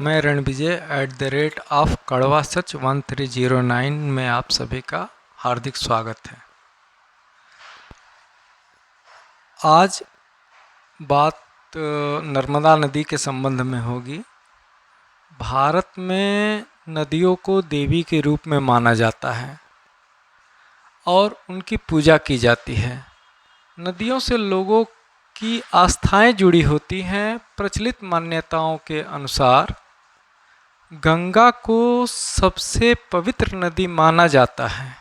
मैं रणविजय @ कड़वा सच 1309 में आप सभी का हार्दिक स्वागत है। आज बात नर्मदा नदी के संबंध में होगी। भारत में नदियों को देवी के रूप में माना जाता है और उनकी पूजा की जाती है। नदियों से लोगों की आस्थाएं जुड़ी होती हैं। प्रचलित मान्यताओं के अनुसार गंगा को सबसे पवित्र नदी माना जाता है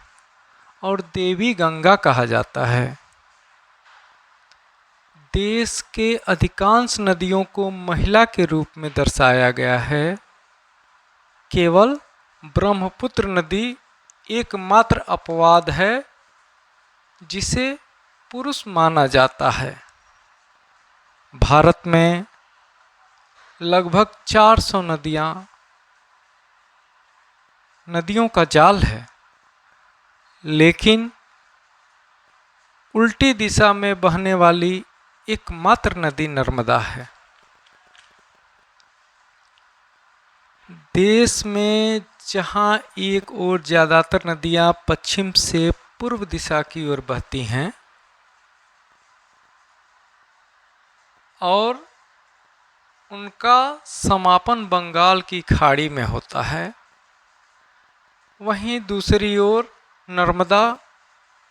और देवी गंगा कहा जाता है। देश के अधिकांश नदियों को महिला के रूप में दर्शाया गया है। केवल ब्रह्मपुत्र नदी एकमात्र अपवाद है जिसे पुरुष माना जाता है। भारत में लगभग 400 नदियों का जाल है, लेकिन उल्टी दिशा में बहने वाली एकमात्र नदी नर्मदा है। देश में जहां एक ओर ज़्यादातर नदियां पश्चिम से पूर्व दिशा की ओर बहती हैं और उनका समापन बंगाल की खाड़ी में होता है, वहीं दूसरी ओर नर्मदा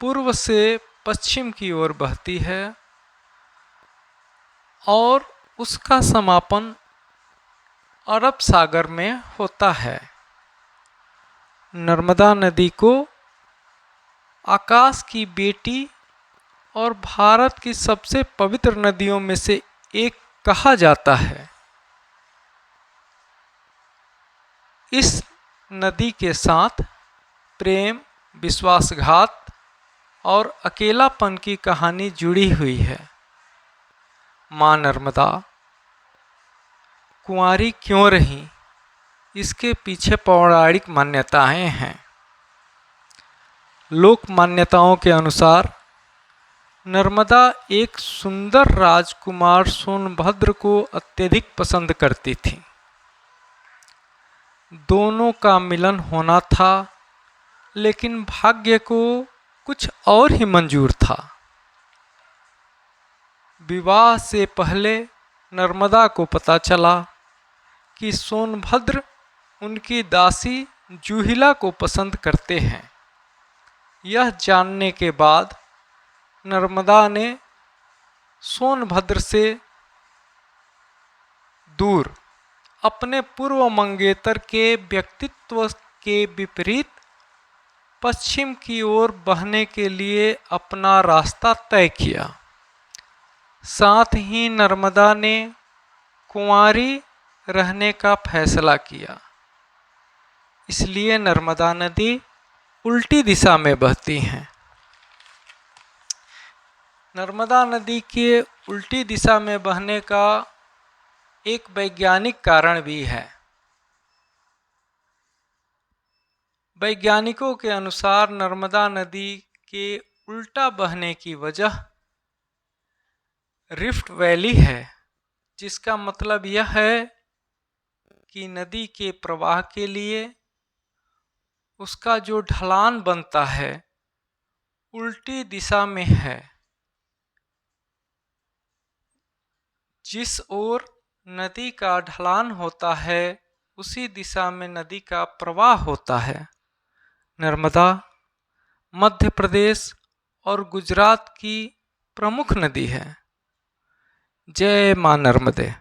पूर्व से पश्चिम की ओर बहती है और उसका समापन अरब सागर में होता है। नर्मदा नदी को आकाश की बेटी और भारत की सबसे पवित्र नदियों में से एक कहा जाता है। इस नदी के साथ प्रेम, विश्वासघात और अकेलापन की कहानी जुड़ी हुई है। माँ नर्मदा कुंवारी क्यों रही, इसके पीछे पौराणिक मान्यताएं हैं। लोक मान्यताओं के अनुसार नर्मदा एक सुंदर राजकुमार सोनभद्र को अत्यधिक पसंद करती थी। दोनों का मिलन होना था, लेकिन भाग्य को कुछ और ही मंजूर था। विवाह से पहले नर्मदा को पता चला कि सोनभद्र उनकी दासी जूहिला को पसंद करते हैं। यह जानने के बाद नर्मदा ने सोनभद्र से दूर अपने पूर्व मंगेतर के व्यक्तित्व के विपरीत पश्चिम की ओर बहने के लिए अपना रास्ता तय किया। साथ ही नर्मदा ने कुंवारी रहने का फैसला किया। इसलिए नर्मदा नदी उल्टी दिशा में बहती है। नर्मदा नदी के उल्टी दिशा में बहने का एक वैज्ञानिक कारण भी है। वैज्ञानिकों के अनुसार नर्मदा नदी के उल्टा बहने की वजह रिफ्ट वैली है, जिसका मतलब यह है कि नदी के प्रवाह के लिए उसका जो ढलान बनता है उल्टी दिशा में है। जिस ओर नदी का ढलान होता है उसी दिशा में नदी का प्रवाह होता है। नर्मदा मध्य प्रदेश और गुजरात की प्रमुख नदी है। जय मां नर्मदे।